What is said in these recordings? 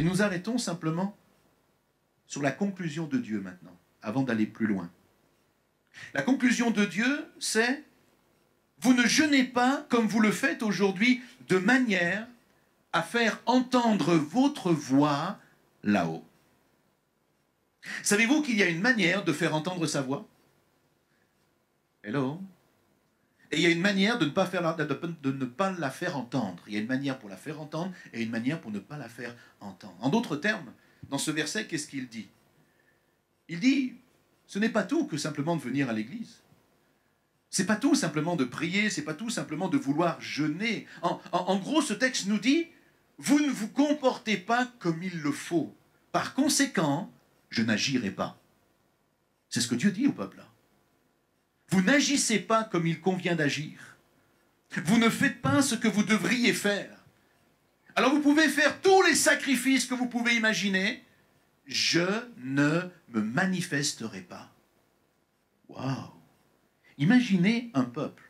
nous arrêtons simplement sur la conclusion de Dieu maintenant, avant d'aller plus loin. La conclusion de Dieu, c'est « Vous ne jeûnez pas comme vous le faites aujourd'hui, de manière à faire entendre votre voix là-haut. » Savez-vous qu'il y a une manière de faire entendre sa voix? Hello? Et il y a une manière de ne pas la faire entendre. Il y a une manière pour la faire entendre et une manière pour ne pas la faire entendre. En d'autres termes, dans ce verset, qu'est-ce qu'il dit? Il dit, ce n'est pas tout que simplement de venir à l'église. C'est pas tout simplement de prier, c'est pas tout simplement de vouloir jeûner. En gros, ce texte nous dit, vous ne vous comportez pas comme il le faut. Par conséquent, je n'agirai pas. C'est ce que Dieu dit au peuple là. Vous n'agissez pas comme il convient d'agir. Vous ne faites pas ce que vous devriez faire. Alors vous pouvez faire tous les sacrifices que vous pouvez imaginer. Je ne me manifesterai pas. Waouh! Imaginez un peuple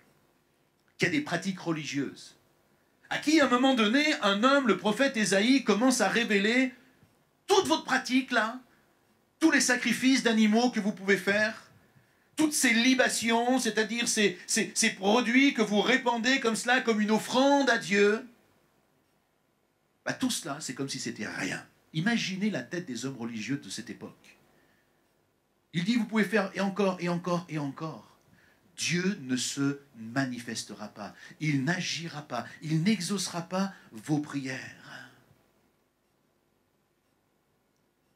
qui a des pratiques religieuses, à qui à un moment donné, un homme, le prophète Ésaïe, commence à révéler toute votre pratique là, tous les sacrifices d'animaux que vous pouvez faire, toutes ces libations, c'est-à-dire ces produits que vous répandez comme cela, comme une offrande à Dieu, bah, tout cela, c'est comme si c'était rien. Imaginez la tête des hommes religieux de cette époque. Il dit, vous pouvez faire et encore, et encore, et encore. Dieu ne se manifestera pas, il n'agira pas, il n'exaucera pas vos prières.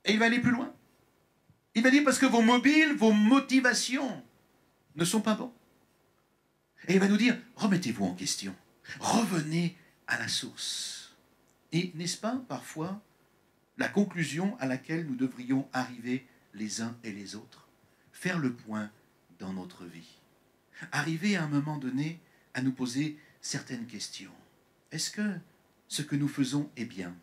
Et il va aller plus loin. Il va dire parce que vos mobiles, vos motivations ne sont pas bons. Et il va nous dire, remettez-vous en question, revenez à la source. Et n'est-ce pas parfois la conclusion à laquelle nous devrions arriver les uns et les autres? Faire le point dans notre vie. Arriver à un moment donné à nous poser certaines questions. Est-ce que ce que nous faisons est bien?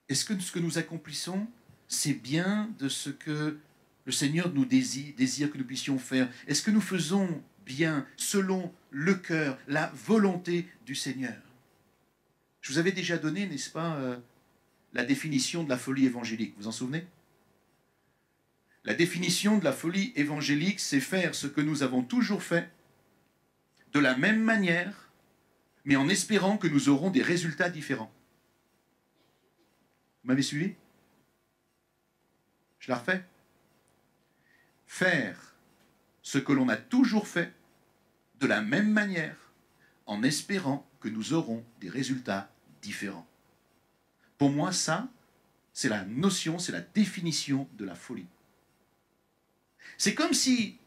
Est-ce que ce que nous accomplissons, c'est bien de ce que le Seigneur nous désire que nous puissions faire? Est-ce que nous faisons bien selon le cœur, la volonté du Seigneur? Je vous avais déjà donné, n'est-ce pas, la définition de la folie évangélique. Vous vous en souvenez? La définition de la folie évangélique, c'est faire ce que nous avons toujours fait, de la même manière, mais en espérant que nous aurons des résultats différents. Vous m'avez suivi? Je la refais. Faire ce que l'on a toujours fait, de la même manière, en espérant que nous aurons des résultats différents. Pour moi, ça, c'est la notion, c'est la définition de la folie. C'est comme si,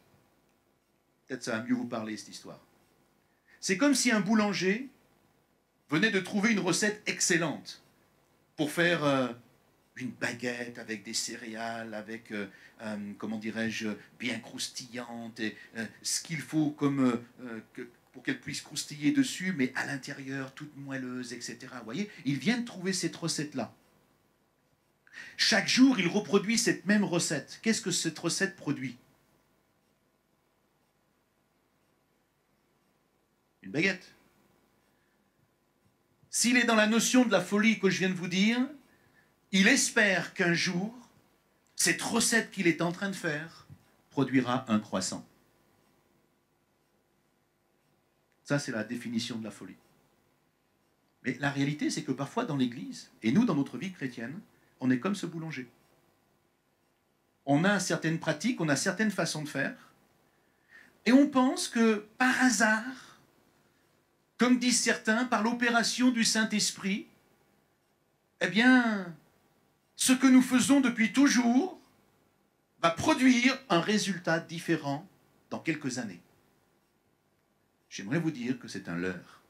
peut-être ça va mieux vous parler cette histoire, c'est comme si un boulanger venait de trouver une recette excellente pour faire une baguette avec des céréales, avec, comment dirais-je, bien croustillante, et ce qu'il faut comme, pour qu'elle puisse croustiller dessus, mais à l'intérieur, toute moelleuse, etc. Vous voyez, il vient de trouver cette recette-là. Chaque jour, il reproduit cette même recette. Qu'est-ce que cette recette produit? Une baguette. S'il est dans la notion de la folie que je viens de vous dire, il espère qu'un jour, cette recette qu'il est en train de faire produira un croissant. Ça, c'est la définition de la folie. Mais la réalité, c'est que parfois dans l'Église, et nous dans notre vie chrétienne, on est comme ce boulanger. On a certaines pratiques, on a certaines façons de faire, et on pense que par hasard, comme disent certains, par l'opération du Saint-Esprit, eh bien, ce que nous faisons depuis toujours va produire un résultat différent dans quelques années. J'aimerais vous dire que c'est un leurre.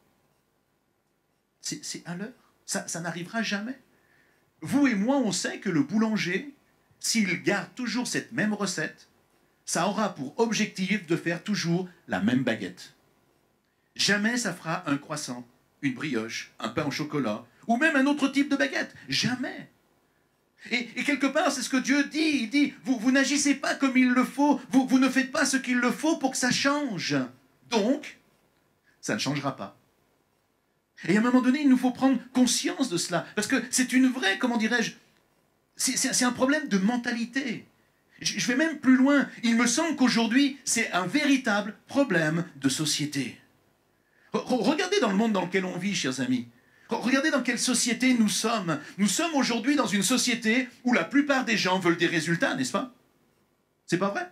C'est un leurre. Ça n'arrivera jamais. Vous et moi, on sait que le boulanger, s'il garde toujours cette même recette, ça aura pour objectif de faire toujours la même baguette. Jamais ça fera un croissant, une brioche, un pain au chocolat, ou même un autre type de baguette. Jamais. Et quelque part, c'est ce que Dieu dit. Il dit, vous n'agissez pas comme il le faut, vous ne faites pas ce qu'il le faut pour que ça change. Donc, ça ne changera pas. Et à un moment donné, il nous faut prendre conscience de cela. Parce que c'est une vraie, comment dirais-je, c'est un problème de mentalité. Je vais même plus loin. Il me semble qu'aujourd'hui, c'est un véritable problème de société. Regardez dans le monde dans lequel on vit, chers amis. Regardez dans quelle société nous sommes. Nous sommes aujourd'hui dans une société où la plupart des gens veulent des résultats, n'est-ce pas? C'est pas vrai?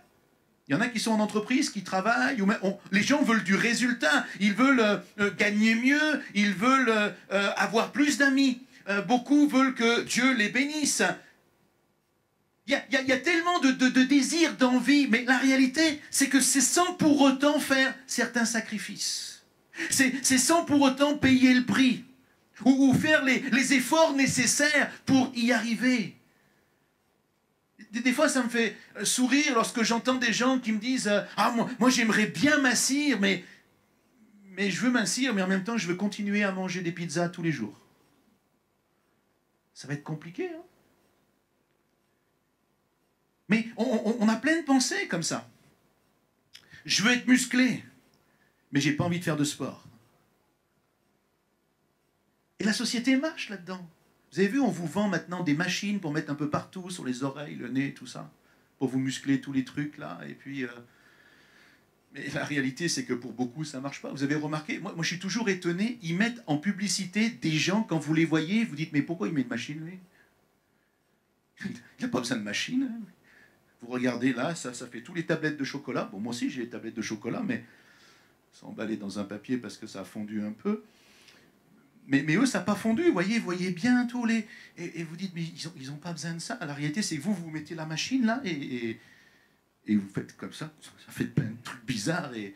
Il y en a qui sont en entreprise, qui travaillent, les gens veulent du résultat, ils veulent gagner mieux, ils veulent avoir plus d'amis. Beaucoup veulent que Dieu les bénisse. Il y a tellement de désirs, d'envie, mais la réalité, c'est que c'est sans pour autant faire certains sacrifices. C'est sans pour autant payer le prix, ou faire les efforts nécessaires pour y arriver. Des fois, ça me fait sourire lorsque j'entends des gens qui me disent « Ah, moi j'aimerais bien mincir, mais je veux mincir, mais en même temps, je veux continuer à manger des pizzas tous les jours. » Ça va être compliqué, hein? Mais on a plein de pensées comme ça. Je veux être musclé, mais j'ai pas envie de faire de sport. Et la société marche là-dedans. Vous avez vu, on vous vend maintenant des machines pour mettre un peu partout, sur les oreilles, le nez, tout ça, pour vous muscler tous les trucs là. Et puis, mais la réalité, c'est que pour beaucoup, ça ne marche pas. Vous avez remarqué, moi, je suis toujours étonné, ils mettent en publicité des gens, quand vous les voyez, vous dites, mais pourquoi il met une machine, lui? Il n'a pas besoin de machine. Hein. Vous regardez là, ça fait tous les tablettes de chocolat. Bon, moi aussi, j'ai les tablettes de chocolat, mais c'est emballé dans un papier parce que ça a fondu un peu. Mais eux, ça n'a pas fondu, vous voyez bien tous les... Et vous dites, mais ils ont pas besoin de ça. La réalité, c'est que vous mettez la machine là, et vous faites comme ça fait plein de trucs bizarres, et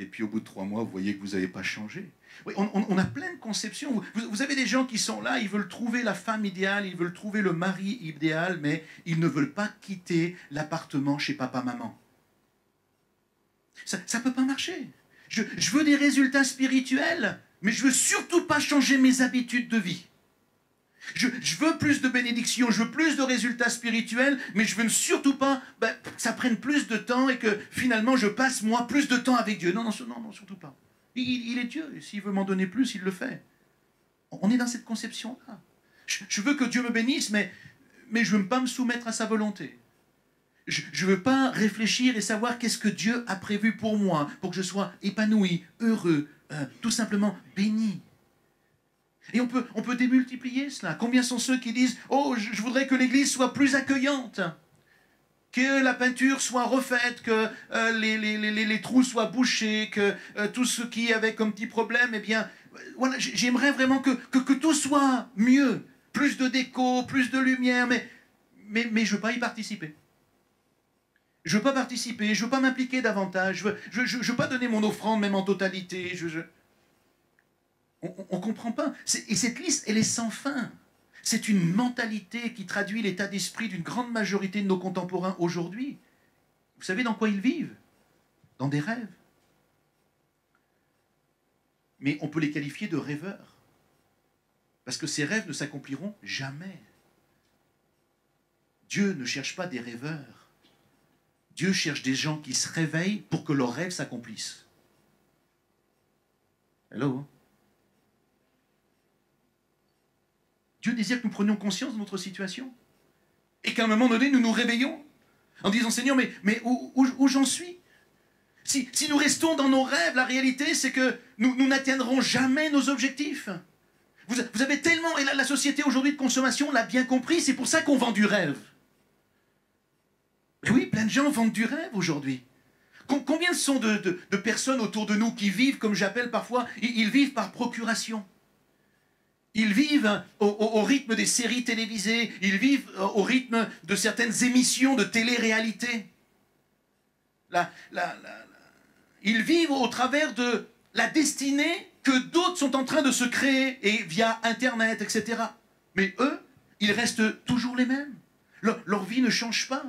puis au bout de 3 mois, vous voyez que vous n'avez pas changé. Oui, on a plein de conceptions. Vous avez des gens qui sont là, ils veulent trouver la femme idéale, ils veulent trouver le mari idéal, mais ils ne veulent pas quitter l'appartement chez papa-maman. Ça ne peut pas marcher. Je veux des résultats spirituels, mais je veux surtout pas changer mes habitudes de vie. Je veux plus de bénédictions, je veux plus de résultats spirituels, mais je veux surtout pas que ça prenne plus de temps et que finalement je passe moi plus de temps avec Dieu. Non, surtout pas. Il est Dieu, et s'il veut m'en donner plus, il le fait. On est dans cette conception-là. Je veux que Dieu me bénisse, mais je ne veux pas me soumettre à sa volonté. Je ne veux pas réfléchir et savoir qu'est-ce que Dieu a prévu pour moi, pour que je sois épanoui, heureux, tout simplement béni. Et on peut démultiplier cela. Combien sont ceux qui disent « Oh, je voudrais que l'Église soit plus accueillante, que la peinture soit refaite, que les trous soient bouchés, que tout ce qui avait comme petit problème, eh bien, voilà, j'aimerais vraiment que tout soit mieux. Plus de déco, plus de lumière, mais je ne veux pas y participer. Je ne veux pas participer, je ne veux pas m'impliquer davantage, je ne veux pas donner mon offrande même en totalité. On ne comprend pas. Et cette liste, elle est sans fin. C'est une mentalité qui traduit l'état d'esprit d'une grande majorité de nos contemporains aujourd'hui. Vous savez dans quoi ils vivent? Dans des rêves. Mais on peut les qualifier de rêveurs. Parce que ces rêves ne s'accompliront jamais. Dieu ne cherche pas des rêveurs. Dieu cherche des gens qui se réveillent pour que leurs rêves s'accomplissent. Hello? Dieu désire que nous prenions conscience de notre situation. Et qu'à un moment donné, nous nous réveillons en disant, Seigneur, mais où j'en suis? Si nous restons dans nos rêves, la réalité, c'est que nous n'atteindrons jamais nos objectifs. Vous avez tellement... Et la société aujourd'hui de consommation l'a bien compris, c'est pour ça qu'on vend du rêve. Et oui, plein de gens vendent du rêve aujourd'hui. Combien sont de personnes autour de nous qui vivent, comme j'appelle parfois, ils vivent par procuration? Ils vivent au rythme des séries télévisées, ils vivent au rythme de certaines émissions de télé-réalité. Ils vivent au travers de la destinée que d'autres sont en train de se créer, et via Internet, etc. Mais eux, ils restent toujours les mêmes. Leur vie ne change pas.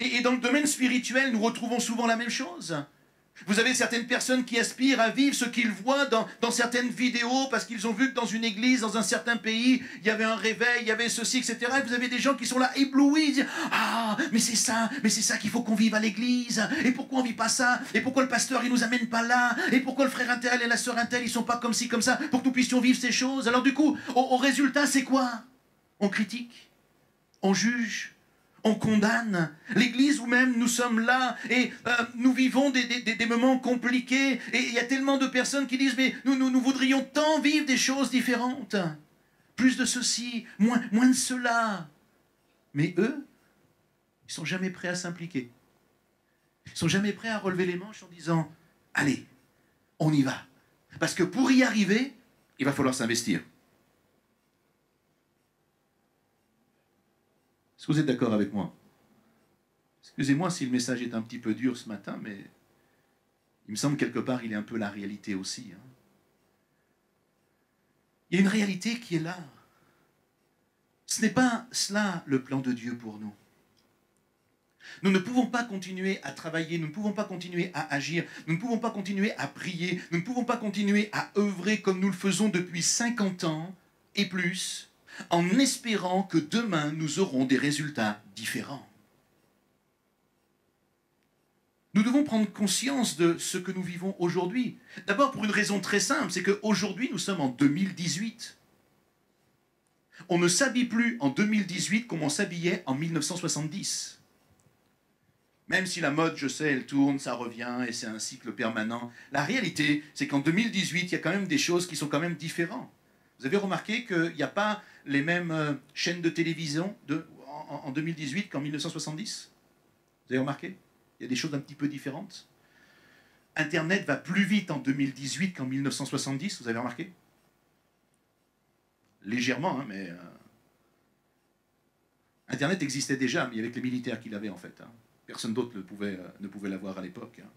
Et dans le domaine spirituel, nous retrouvons souvent la même chose. Vous avez certaines personnes qui aspirent à vivre ce qu'ils voient dans certaines vidéos parce qu'ils ont vu que dans une église, dans un certain pays, il y avait un réveil, il y avait ceci, etc. Et vous avez des gens qui sont là éblouis, ils disent « Ah, mais c'est ça qu'il faut qu'on vive à l'église. Et pourquoi on vit pas ça? Et pourquoi le pasteur, il nous amène pas là? Et pourquoi le frère intel et la sœur intel, ils sont pas comme ci, comme ça, pour que nous puissions vivre ces choses ?» Alors du coup, au résultat, c'est quoi? On critique, on juge, on condamne. L'Église où même nous sommes là et nous vivons des moments compliqués. Et il y a tellement de personnes qui disent « Mais nous voudrions tant vivre des choses différentes. Plus de ceci, moins de cela. » Mais eux, ils ne sont jamais prêts à s'impliquer. Ils ne sont jamais prêts à relever les manches en disant « Allez, on y va. » Parce que pour y arriver, il va falloir s'investir. Est-ce que vous êtes d'accord avec moi? Excusez-moi si le message est un petit peu dur ce matin, mais il me semble quelque part il est un peu la réalité aussi. Hein. Il y a une réalité qui est là. Ce n'est pas cela le plan de Dieu pour nous. Nous ne pouvons pas continuer à travailler, nous ne pouvons pas continuer à agir, nous ne pouvons pas continuer à prier, nous ne pouvons pas continuer à œuvrer comme nous le faisons depuis 50 ans et plus, en espérant que demain nous aurons des résultats différents. Nous devons prendre conscience de ce que nous vivons aujourd'hui. D'abord pour une raison très simple, c'est qu'aujourd'hui nous sommes en 2018. On ne s'habille plus en 2018 comme on s'habillait en 1970. Même si la mode, je sais, elle tourne, ça revient et c'est un cycle permanent. La réalité, c'est qu'en 2018, il y a quand même des choses qui sont quand même différentes. Vous avez remarqué qu'il n'y a pas les mêmes chaînes de télévision en 2018 qu'en 1970? Vous avez remarqué? Il y a des choses un petit peu différentes. Internet va plus vite en 2018 qu'en 1970, vous avez remarqué? Légèrement, hein, mais... Internet existait déjà, mais avec les militaires qui l'avaient en fait. Hein. Personne d'autre ne pouvait l'avoir à l'époque. Hein.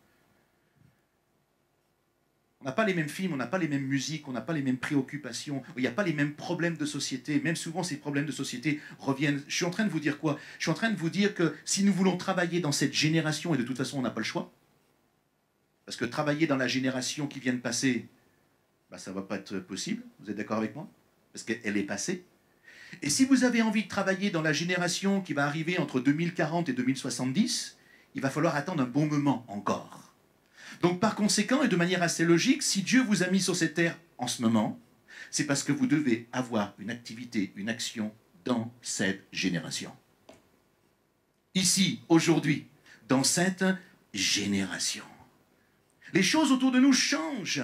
On n'a pas les mêmes films, on n'a pas les mêmes musiques, on n'a pas les mêmes préoccupations, il n'y a pas les mêmes problèmes de société. Même souvent, ces problèmes de société reviennent. Je suis en train de vous dire quoi? Je suis en train de vous dire que si nous voulons travailler dans cette génération, et de toute façon, on n'a pas le choix, parce que travailler dans la génération qui vient de passer, bah, ça ne va pas être possible. Vous êtes d'accord avec moi? Parce qu'elle est passée. Et si vous avez envie de travailler dans la génération qui va arriver entre 2040 et 2070, il va falloir attendre un bon moment encore. Donc par conséquent, et de manière assez logique, si Dieu vous a mis sur cette terre en ce moment, c'est parce que vous devez avoir une activité, une action dans cette génération. Ici, aujourd'hui, dans cette génération. Les choses autour de nous changent.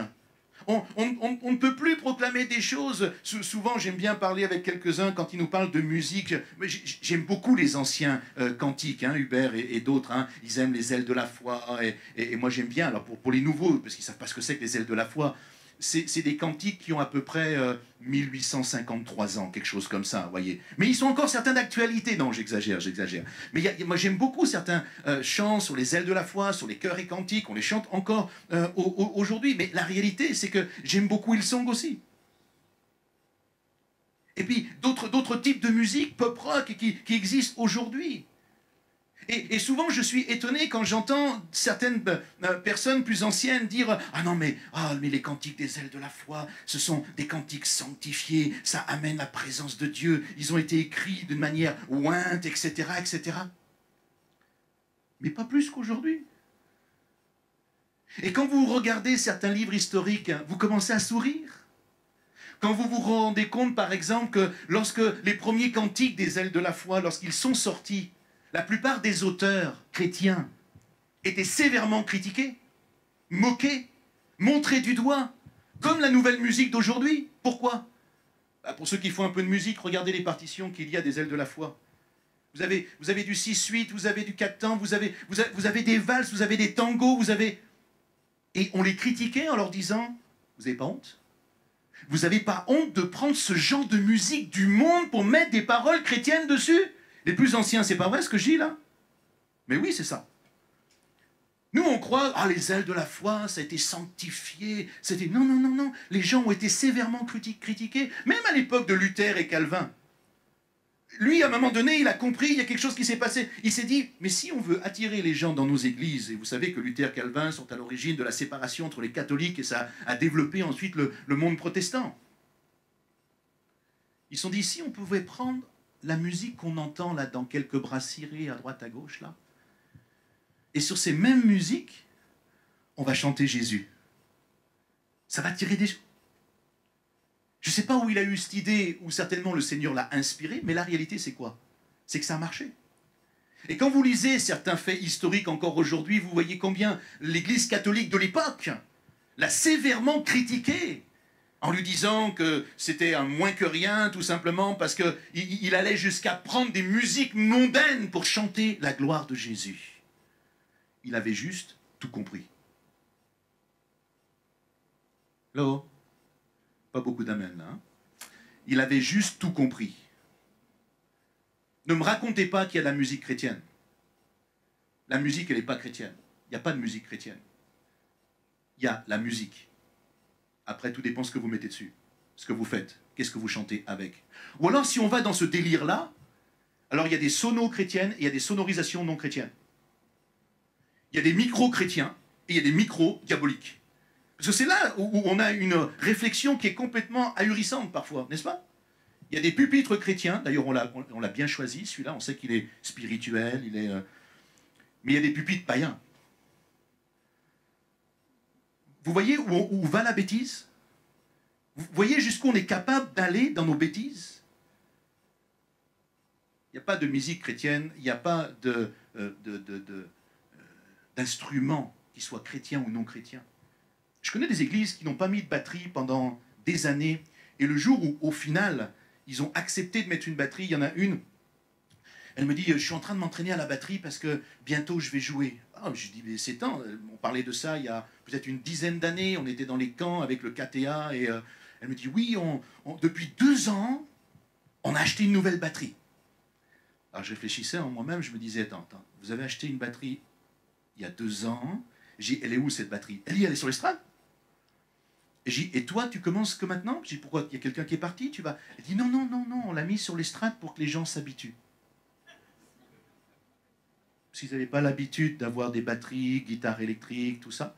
On ne peut plus proclamer des choses. Souvent, j'aime bien parler avec quelques-uns quand ils nous parlent de musique. J'aime beaucoup les anciens cantiques, hein, Hubert et d'autres. Hein, ils aiment les ailes de la foi. Et moi, j'aime bien. Alors, pour les nouveaux, parce qu'ils ne savent pas ce que c'est que les ailes de la foi, c'est des cantiques qui ont à peu près 1853 ans, quelque chose comme ça, vous voyez. Mais ils sont encore certains d'actualité. Non, j'exagère. Mais moi, j'aime beaucoup certains chants sur les ailes de la foi, sur les chœurs et cantiques. On les chante encore aujourd'hui. Mais la réalité, c'est que j'aime beaucoup Hillsong aussi. Et puis, d'autres types de musique pop-rock qui existent aujourd'hui. Et souvent, je suis étonné quand j'entends certaines personnes plus anciennes dire « Ah non, mais les cantiques des ailes de la foi, ce sont des cantiques sanctifiés, ça amène la présence de Dieu, ils ont été écrits de manière ointe, etc., etc. » Mais pas plus qu'aujourd'hui. Et quand vous regardez certains livres historiques, vous commencez à sourire. Quand vous vous rendez compte, par exemple, que lorsque les premiers cantiques des ailes de la foi, lorsqu'ils sont sortis, la plupart des auteurs chrétiens étaient sévèrement critiqués, moqués, montrés du doigt, comme la nouvelle musique d'aujourd'hui. Pourquoi? Pour ceux qui font un peu de musique, regardez les partitions qu'il y a des ailes de la foi. Vous avez du 6/8, vous avez du 4 temps, vous avez des valses, vous avez des tangos, Et on les critiquait en leur disant « Vous n'avez pas honte? Vous n'avez pas honte de prendre ce genre de musique du monde pour mettre des paroles chrétiennes dessus ?» Les plus anciens, c'est pas vrai ce que je dis là? Mais oui, c'est ça. Nous, on croit, les ailes de la foi, ça a été sanctifié. Non. Les gens ont été sévèrement critiqués, même à l'époque de Luther et Calvin. Lui, à un moment donné, il a compris, il y a quelque chose qui s'est passé. Il s'est dit, mais si on veut attirer les gens dans nos églises, et vous savez que Luther et Calvin sont à l'origine de la séparation entre les catholiques, et ça a développé ensuite le monde protestant. Ils se sont dit, si on pouvait prendre la musique qu'on entend là dans quelques brasseries à droite à gauche, là, et sur ces mêmes musiques, on va chanter Jésus. Ça va attirer des gens. Je ne sais pas où il a eu cette idée, ou certainement le Seigneur l'a inspiré, mais la réalité, c'est quoi? C'est que ça a marché. Et quand vous lisez certains faits historiques encore aujourd'hui, vous voyez combien l'Église catholique de l'époque l'a sévèrement critiqué, en lui disant que c'était un moins que rien, tout simplement parce qu'il allait jusqu'à prendre des musiques mondaines pour chanter la gloire de Jésus. Il avait juste tout compris. Là-haut, pas beaucoup d'amen là. Hein. Il avait juste tout compris. Ne me racontez pas qu'il y a de la musique chrétienne. La musique, elle n'est pas chrétienne. Il n'y a pas de musique chrétienne. Il y a la musique. Après, tout dépend ce que vous mettez dessus, ce que vous faites, qu'est-ce que vous chantez avec. Ou alors, si on va dans ce délire-là, alors il y a des sonos chrétiennes et il y a des sonorisations non chrétiennes. Il y a des micros chrétiens et il y a des micros diaboliques. Parce que c'est là où on a une réflexion qui est complètement ahurissante parfois, n'est-ce pas? Il y a des pupitres chrétiens, d'ailleurs on l'a bien choisi, celui-là, on sait qu'il est spirituel, mais il y a des pupitres païens. Vous voyez où va la bêtise? Vous voyez jusqu'où on est capable d'aller dans nos bêtises? Il n'y a pas de musique chrétienne, il n'y a pas d'instrument qui soit chrétien ou non chrétien. Je connais des églises qui n'ont pas mis de batterie pendant des années, et le jour où, au final, ils ont accepté de mettre une batterie, il y en a une, elle me dit, je suis en train de m'entraîner à la batterie parce que bientôt je vais jouer. Ah, je dis, mais c'est temps, on parlait de ça il y a peut-être une dizaine d'années, on était dans les camps avec le KTA, et elle me dit, oui, depuis 2 ans, on a acheté une nouvelle batterie. Alors je réfléchissais en moi-même, je me disais, attends, vous avez acheté une batterie il y a 2 ans, j'ai dit, elle est où cette batterie? Elle dit, elle est sur l'estrade. Et j'ai dit, et toi, tu commences que maintenant? J'ai dit, pourquoi? Il y a quelqu'un qui est parti, tu vas... Elle dit, non, non, non, non, on l'a mis sur l'estrade pour que les gens s'habituent. Parce qu'ils n'avaient pas l'habitude d'avoir des batteries, guitares électriques, tout ça.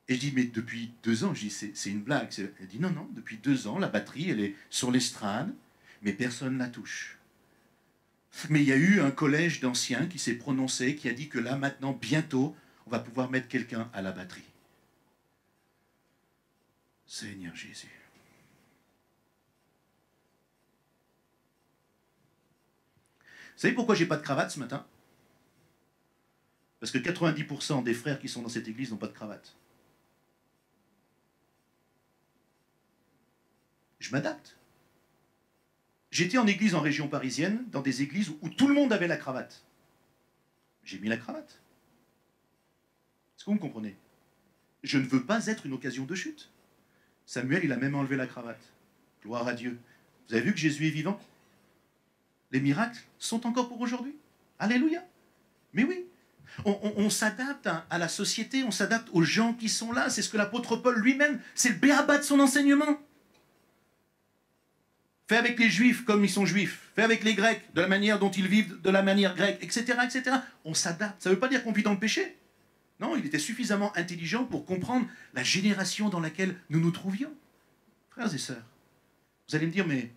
Et je dis, mais depuis 2 ans, je dis, c'est une blague. Elle dit, non, non, depuis 2 ans, la batterie, elle est sur l'estrade, mais personne ne la touche. Mais il y a eu un collège d'anciens qui s'est prononcé, qui a dit que là, maintenant, bientôt, on va pouvoir mettre quelqu'un à la batterie. Seigneur Jésus. Vous savez pourquoi j'ai pas de cravate ce matin? Parce que 90% des frères qui sont dans cette église n'ont pas de cravate. Je m'adapte. J'étais en église en région parisienne, dans des églises où tout le monde avait la cravate. J'ai mis la cravate. Est-ce que vous me comprenez? Je ne veux pas être une occasion de chute. Samuel, il a même enlevé la cravate. Gloire à Dieu. Vous avez vu que Jésus est vivant? Les miracles sont encore pour aujourd'hui. Alléluia. Mais oui, on s'adapte à la société, on s'adapte aux gens qui sont là. C'est ce que l'apôtre Paul lui-même, c'est le béaba de son enseignement. Fais avec les Juifs comme ils sont Juifs. Fais avec les Grecs de la manière dont ils vivent, de la manière grecque, etc., etc. On s'adapte. Ça ne veut pas dire qu'on vit dans le péché. Non, il était suffisamment intelligent pour comprendre la génération dans laquelle nous nous trouvions. Frères et sœurs, vous allez me dire, mais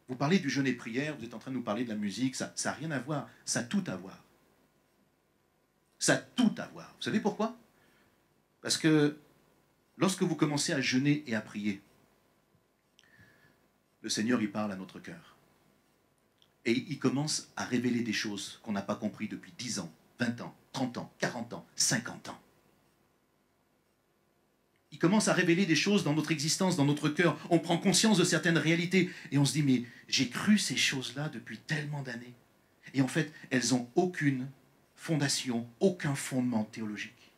vous parlez du jeûne et prière, vous êtes en train de nous parler de la musique, ça n'a rien à voir, ça a tout à voir. Ça a tout à voir. Vous savez pourquoi? Parce que lorsque vous commencez à jeûner et à prier, le Seigneur, il parle à notre cœur. Et il commence à révéler des choses qu'on n'a pas compris depuis 10 ans, 20 ans, 30 ans, 40 ans, 50 ans. Il commence à révéler des choses dans notre existence, dans notre cœur. On prend conscience de certaines réalités et on se dit, mais j'ai cru ces choses-là depuis tellement d'années. Et en fait, elles n'ont aucune fondation, aucun fondement théologique.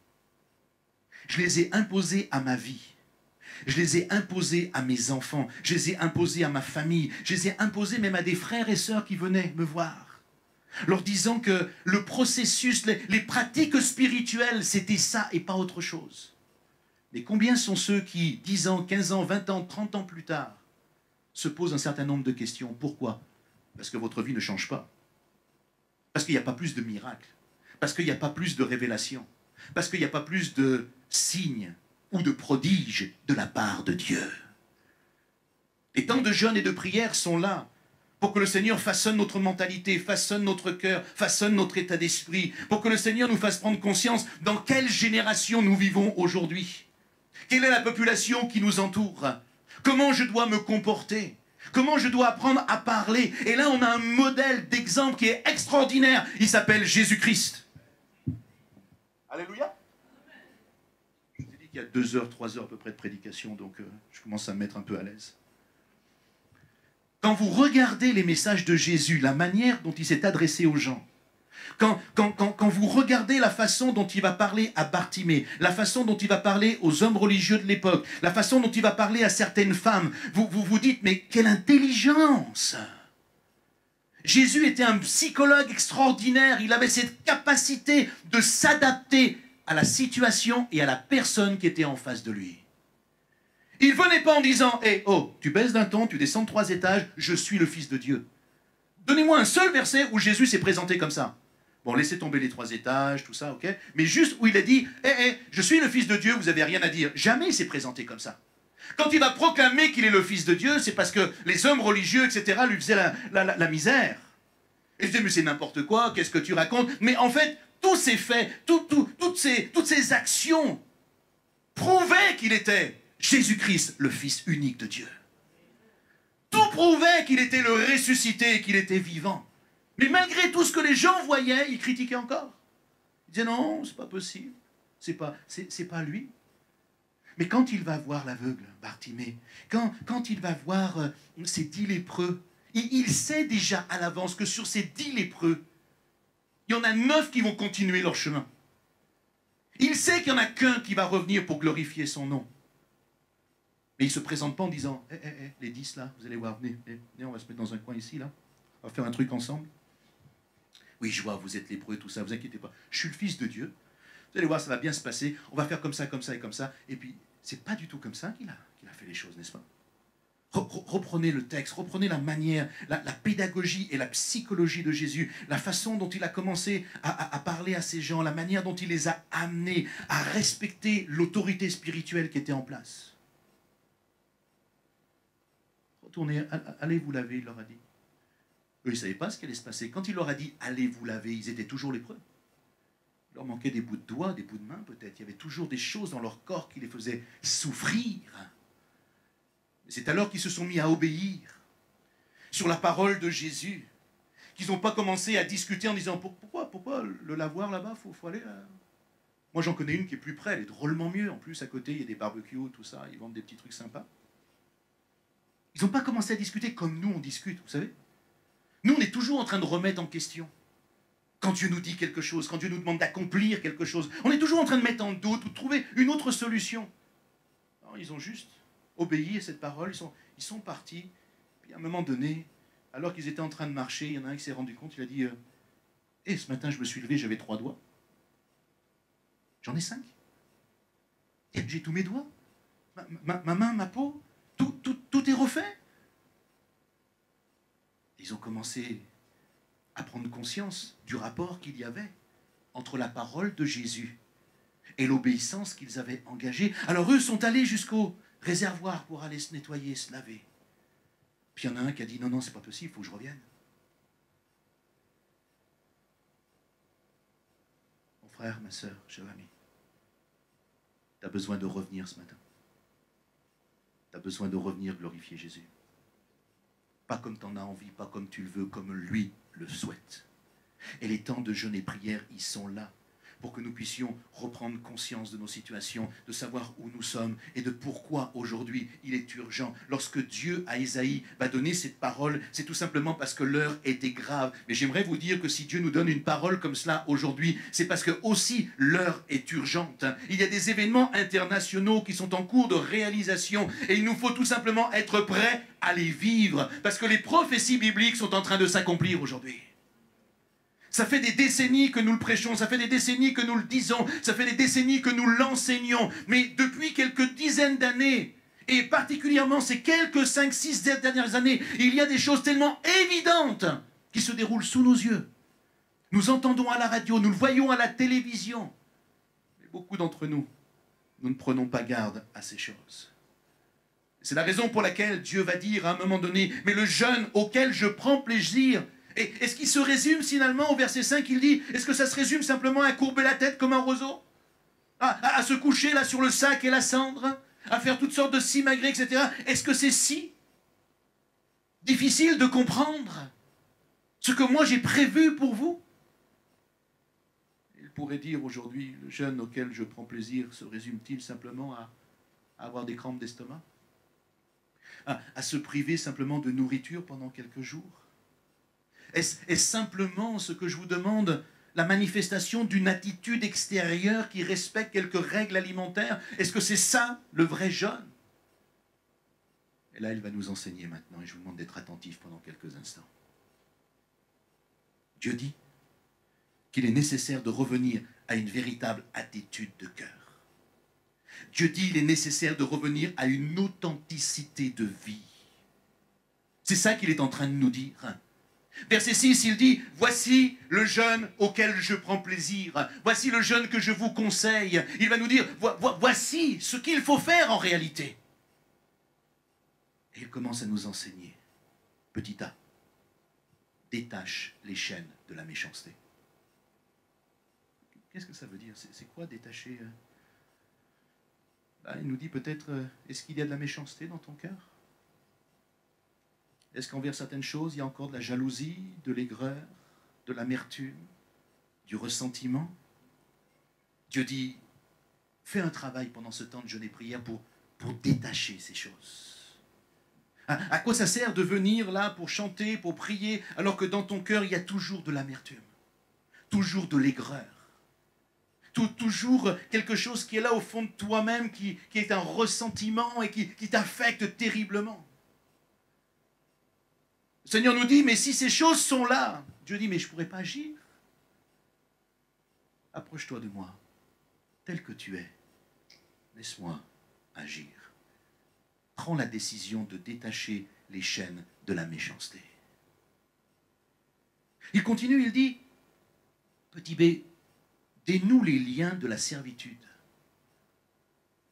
Je les ai imposées à ma vie. Je les ai imposées à mes enfants. Je les ai imposées à ma famille. Je les ai imposées même à des frères et sœurs qui venaient me voir, leur disant que le processus, les pratiques spirituelles, c'était ça et pas autre chose. Mais combien sont ceux qui, 10 ans, 15 ans, 20 ans, 30 ans plus tard, se posent un certain nombre de questions? Pourquoi? Parce que votre vie ne change pas. Parce qu'il n'y a pas plus de miracles. Parce qu'il n'y a pas plus de révélations. Parce qu'il n'y a pas plus de signes ou de prodiges de la part de Dieu. Et tant de jeûnes et de prières sont là pour que le Seigneur façonne notre mentalité, façonne notre cœur, façonne notre état d'esprit, pour que le Seigneur nous fasse prendre conscience dans quelle génération nous vivons aujourd'hui. Quelle est la population qui nous entoure? Comment je dois me comporter? Comment je dois apprendre à parler? Et là, on a un modèle d'exemple qui est extraordinaire. Il s'appelle Jésus-Christ. Alléluia. Je vous ai dit qu'il y a 2 heures, 3 heures à peu près de prédication, donc je commence à me mettre un peu à l'aise. Quand vous regardez les messages de Jésus, la manière dont il s'est adressé aux gens, quand vous regardez la façon dont il va parler à Bartimée, la façon dont il va parler aux hommes religieux de l'époque, la façon dont il va parler à certaines femmes, vous dites, mais quelle intelligence! Jésus était un psychologue extraordinaire, il avait cette capacité de s'adapter à la situation et à la personne qui était en face de lui. Il ne venait pas en disant, hey, oh, tu baisses d'un ton, tu descends de 3 étages, je suis le Fils de Dieu. Donnez-moi un seul verset où Jésus s'est présenté comme ça. Bon, laissez tomber les 3 étages, tout ça, ok? Mais juste où il a dit, je suis le Fils de Dieu, vous n'avez rien à dire. Jamais il s'est présenté comme ça. Quand il va proclamer qu'il est le Fils de Dieu, c'est parce que les hommes religieux, etc., lui faisaient la misère. Et ils disaient, mais c'est n'importe quoi, qu'est-ce que tu racontes? Mais en fait, tous ces faits, toutes ces actions prouvaient qu'il était Jésus-Christ, le Fils unique de Dieu. Tout prouvait qu'il était le ressuscité et qu'il était vivant. Mais malgré tout ce que les gens voyaient, ils critiquaient encore. Ils disaient non, c'est pas possible, c'est pas lui. Mais quand il va voir l'aveugle, Bartimée, quand il va voir ces 10 lépreux, il sait déjà à l'avance que sur ces 10 lépreux, il y en a 9 qui vont continuer leur chemin. Il sait qu'il n'y en a qu'un qui va revenir pour glorifier son nom. Mais il ne se présente pas en disant, les 10 là, vous allez voir, venez, on va se mettre dans un coin ici, là. On va faire un truc ensemble. Oui, je vois, vous êtes lépreux, tout ça, vous inquiétez pas. Je suis le Fils de Dieu. Vous allez voir, ça va bien se passer. On va faire comme ça, comme ça et comme ça. Et puis, c'est pas du tout comme ça qu'il a fait les choses, n'est-ce pas? Reprenez le texte, reprenez la manière, la pédagogie et la psychologie de Jésus, la façon dont il a commencé à parler à ces gens, la manière dont il les a amenés à respecter l'autorité spirituelle qui était en place. Retournez, allez vous laver, il leur a dit. Eux, ils ne savaient pas ce qui allait se passer. Quand il leur a dit « allez vous laver », ils étaient toujours lépreux. Il leur manquait des bouts de doigts, des bouts de main peut-être. Il y avait toujours des choses dans leur corps qui les faisaient souffrir. C'est alors qu'ils se sont mis à obéir sur la parole de Jésus, qu'ils n'ont pas commencé à discuter en disant « pourquoi le lavoir là-bas, faut aller là ?» Moi, j'en connais une qui est plus près, elle est drôlement mieux. En plus, à côté, il y a des barbecues, tout ça, ils vendent des petits trucs sympas. Ils n'ont pas commencé à discuter comme nous, on discute, vous savez. Nous, on est toujours en train de remettre en question. Quand Dieu nous dit quelque chose, quand Dieu nous demande d'accomplir quelque chose, on est toujours en train de mettre en doute ou de trouver une autre solution. Alors, ils ont juste obéi à cette parole, ils sont partis. Puis à un moment donné, alors qu'ils étaient en train de marcher, il y en a un qui s'est rendu compte, il a dit ce matin, je me suis levé, j'avais 3 doigts. J'en ai 5. J'ai tous mes doigts. Ma main, ma peau, tout est refait. Ils ont commencé à prendre conscience du rapport qu'il y avait entre la parole de Jésus et l'obéissance qu'ils avaient engagée. Alors eux sont allés jusqu'au réservoir pour aller se nettoyer, se laver. Puis il y en a un qui a dit non, c'est pas possible, il faut que je revienne. Mon frère, ma soeur, cher ami, tu as besoin de revenir ce matin. Tu as besoin de revenir glorifier Jésus. Pas comme tu en as envie, pas comme tu le veux, comme lui le souhaite. Et les temps de jeûne et prière, ils sont là pour que nous puissions reprendre conscience de nos situations, de savoir où nous sommes et de pourquoi aujourd'hui il est urgent. Lorsque Dieu à Ésaïe va donner cette parole, c'est tout simplement parce que l'heure était grave. Mais j'aimerais vous dire que si Dieu nous donne une parole comme cela aujourd'hui, c'est parce que aussi l'heure est urgente. Il y a des événements internationaux qui sont en cours de réalisation et il nous faut tout simplement être prêts à les vivre parce que les prophéties bibliques sont en train de s'accomplir aujourd'hui. Ça fait des décennies que nous le prêchons, ça fait des décennies que nous le disons, ça fait des décennies que nous l'enseignons. Mais depuis quelques dizaines d'années, Et particulièrement ces quelques 5, 6 dernières années, il y a des choses tellement évidentes qui se déroulent sous nos yeux. Nous entendons à la radio, nous le voyons à la télévision. Mais beaucoup d'entre nous, nous ne prenons pas garde à ces choses. C'est la raison pour laquelle Dieu va dire à un moment donné, mais le jeûne auquel je prends plaisir, et est-ce qu'il se résume finalement au verset 5, il dit, est-ce que ça se résume simplement à courber la tête comme un roseau, à se coucher là sur le sac et la cendre, à faire toutes sortes de simagrées, etc. Est-ce que c'est si difficile de comprendre ce que moi j'ai prévu pour vous? Il pourrait dire aujourd'hui, le jeûne auquel je prends plaisir se résume-t-il simplement à avoir des crampes d'estomac, à se priver simplement de nourriture pendant quelques jours? Est-ce simplement ce que je vous demande, la manifestation d'une attitude extérieure qui respecte quelques règles alimentaires? Est-ce que c'est ça le vrai jeûne? Et là, il va nous enseigner maintenant, et je vous demande d'être attentifs pendant quelques instants. Dieu dit qu'il est nécessaire de revenir à une véritable attitude de cœur. Dieu dit qu'il est nécessaire de revenir à une authenticité de vie. C'est ça qu'il est en train de nous dire. Verset 6, il dit, voici le jeûne auquel je prends plaisir. Voici le jeûne que je vous conseille. Il va nous dire, voici ce qu'il faut faire en réalité. Et il commence à nous enseigner. Petit a, détache les chaînes de la méchanceté. Qu'est-ce que ça veut dire? C'est quoi détacher? Il nous dit peut-être, est-ce qu'il y a de la méchanceté dans ton cœur? Est-ce qu'envers certaines choses, il y a encore de la jalousie, de l'aigreur, de l'amertume, du ressentiment? Dieu dit, fais un travail pendant ce temps de jeûne et prière pour détacher ces choses. À quoi ça sert de venir là pour chanter, pour prier, alors que dans ton cœur, il y a toujours de l'amertume, toujours de l'aigreur, toujours quelque chose qui est là au fond de toi-même, qui est un ressentiment et qui t'affecte terriblement. Le Seigneur nous dit, mais si ces choses sont là, Dieu dit, mais je ne pourrais pas agir. Approche-toi de moi, tel que tu es. Laisse-moi agir. Prends la décision de détacher les chaînes de la méchanceté. Il continue, il dit, petit b, dénoue les liens de la servitude.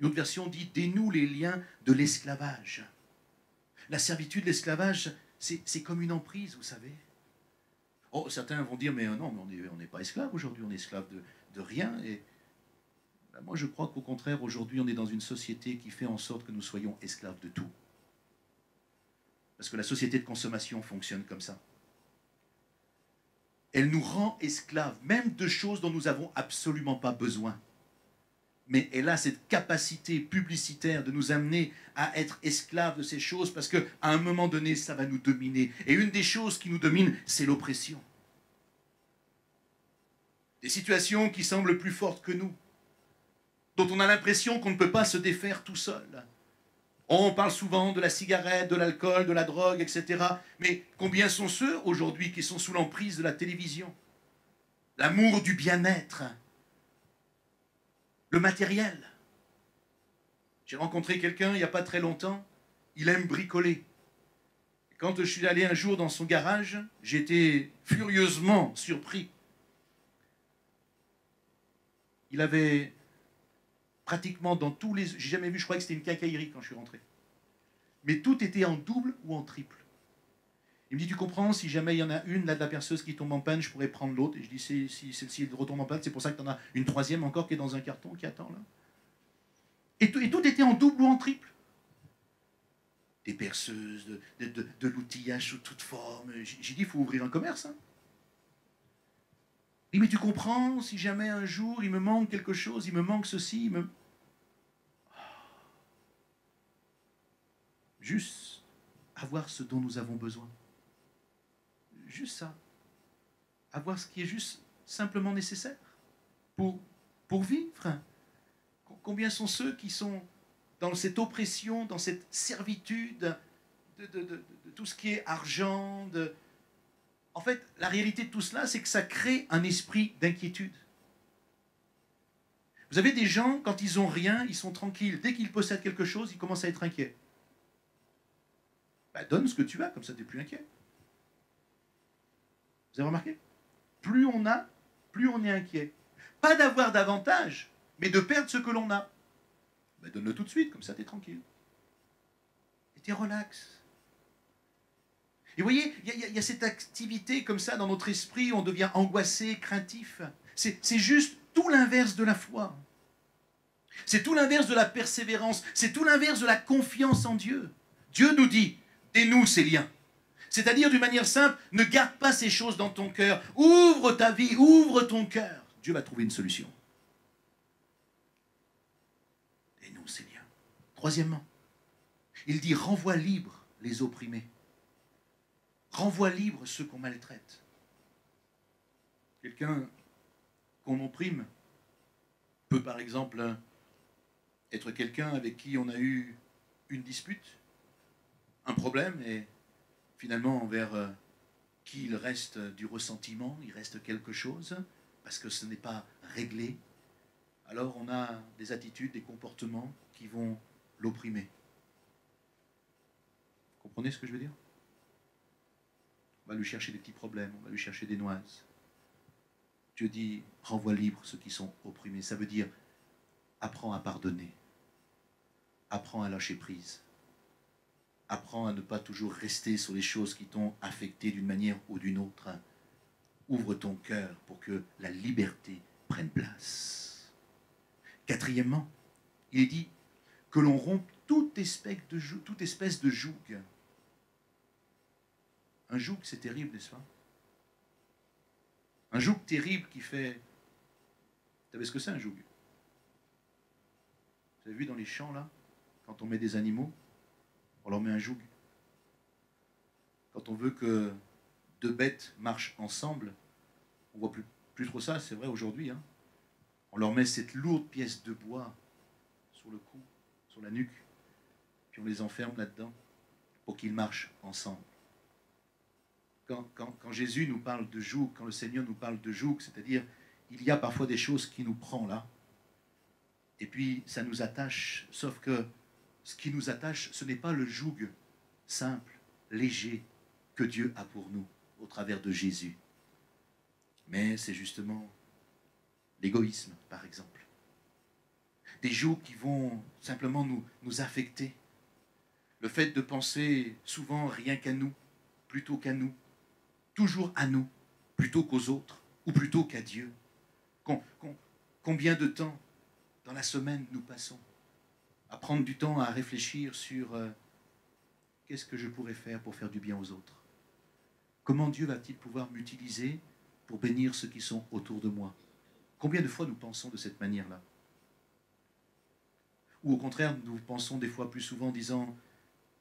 Une autre version dit, dénoue les liens de l'esclavage. La servitude, l'esclavage, c'est comme une emprise, vous savez. Oh, certains vont dire, mais non, mais on n'est pas esclave aujourd'hui, on est esclave de rien. Et ben, moi, je crois qu'au contraire, aujourd'hui, on est dans une société qui fait en sorte que nous soyons esclaves de tout. Parce que la société de consommation fonctionne comme ça. Elle nous rend esclaves, même de choses dont nous n'avons absolument pas besoin. Mais elle a cette capacité publicitaire de nous amener à être esclaves de ces choses parce qu'à un moment donné, ça va nous dominer. Et une des choses qui nous domine, c'est l'oppression. Des situations qui semblent plus fortes que nous, dont on a l'impression qu'on ne peut pas se défaire tout seul. On parle souvent de la cigarette, de l'alcool, de la drogue, etc. Mais combien sont ceux aujourd'hui qui sont sous l'emprise de la télévision? L'amour du bien-être, le matériel. J'ai rencontré quelqu'un il n'y a pas très longtemps, il aime bricoler. Quand je suis allé un jour dans son garage, j'étais furieusement surpris. Il avait pratiquement dans tous les... J'ai jamais vu, je croyais que c'était une quincaillerie quand je suis rentré. Mais tout était en double ou en triple. Il me dit, tu comprends, si jamais il y en a une, là, de la perceuse qui tombe en panne, je pourrais prendre l'autre. Et je dis, si celle-ci retombe en panne, c'est pour ça que tu en as une troisième encore qui est dans un carton, qui attend là. Et tout était en double ou en triple. Des perceuses, de l'outillage sous toute forme. J'ai dit, il faut ouvrir un commerce. Hein. Il dit, mais tu comprends, si jamais un jour il me manque quelque chose, il me manque ceci, Juste avoir ce dont nous avons besoin. Juste ça. Avoir ce qui est juste simplement nécessaire pour vivre. Combien sont ceux qui sont dans cette oppression, dans cette servitude de tout ce qui est argent. En fait, la réalité de tout cela, c'est que ça crée un esprit d'inquiétude. Vous Vous avez des gens, quand ils n'ont rien, ils sont tranquilles. Dès qu'ils possèdent quelque chose, ils commencent à être inquiets. Bah, donne ce que tu as, comme ça tu n'es plus inquiet. Vous avez remarqué? Plus on a, plus on est inquiet. Pas d'avoir davantage, mais de perdre ce que l'on a. Bah, donne-le tout de suite, comme ça tu es tranquille. Et tu es relax. Et vous voyez, il y a cette activité comme ça dans notre esprit, on devient angoissé, craintif. C'est juste tout l'inverse de la foi. C'est tout l'inverse de la persévérance. C'est tout l'inverse de la confiance en Dieu. Dieu nous dit, dénoue ces liens. C'est-à-dire, d'une manière simple, ne garde pas ces choses dans ton cœur. Ouvre ta vie, ouvre ton cœur. Dieu va trouver une solution. Dénoue ces liens. Troisièmement, il dit, renvoie libre les opprimés. Renvoie libre ceux qu'on maltraite. Quelqu'un qu'on opprime peut par exemple être quelqu'un avec qui on a eu une dispute, un problème, et finalement envers qui il reste du ressentiment, il reste quelque chose, parce que ce n'est pas réglé. Alors on a des attitudes, des comportements qui vont l'opprimer. Vous comprenez ce que je veux dire? On va lui chercher des petits problèmes, on va lui chercher des noises. Dieu dit, renvoie libre ceux qui sont opprimés. Ça veut dire, apprends à pardonner. Apprends à lâcher prise. Apprends à ne pas toujours rester sur les choses qui t'ont affecté d'une manière ou d'une autre. Ouvre ton cœur pour que la liberté prenne place. Quatrièmement, il dit que l'on rompe toute espèce de joug. Un joug, c'est terrible, n'est-ce pas? Un joug terrible qui fait... Vous savez ce que c'est un joug? Vous avez vu dans les champs, là, quand on met des animaux, on leur met un joug. Quand on veut que deux bêtes marchent ensemble, on ne voit plus trop ça, c'est vrai aujourd'hui. Hein. On leur met cette lourde pièce de bois sur le cou, sur la nuque, puis on les enferme là-dedans pour qu'ils marchent ensemble. Quand Jésus nous parle de joug, quand le Seigneur nous parle de joug, c'est-à-dire il y a parfois des choses qui nous prennent là, et puis ça nous attache, sauf que ce qui nous attache, ce n'est pas le joug simple, léger, que Dieu a pour nous, au travers de Jésus. Mais c'est justement l'égoïsme, par exemple. Des jougs qui vont simplement nous affecter. Le fait de penser souvent rien qu'à nous, plutôt qu'à nous, toujours à nous, plutôt qu'aux autres, ou plutôt qu'à Dieu. Combien de temps dans la semaine nous passons à prendre du temps à réfléchir sur qu'est-ce que je pourrais faire pour faire du bien aux autres? Comment Dieu va-t-il pouvoir m'utiliser pour bénir ceux qui sont autour de moi? Combien de fois nous pensons de cette manière-là? Ou au contraire, nous pensons des fois plus souvent en disant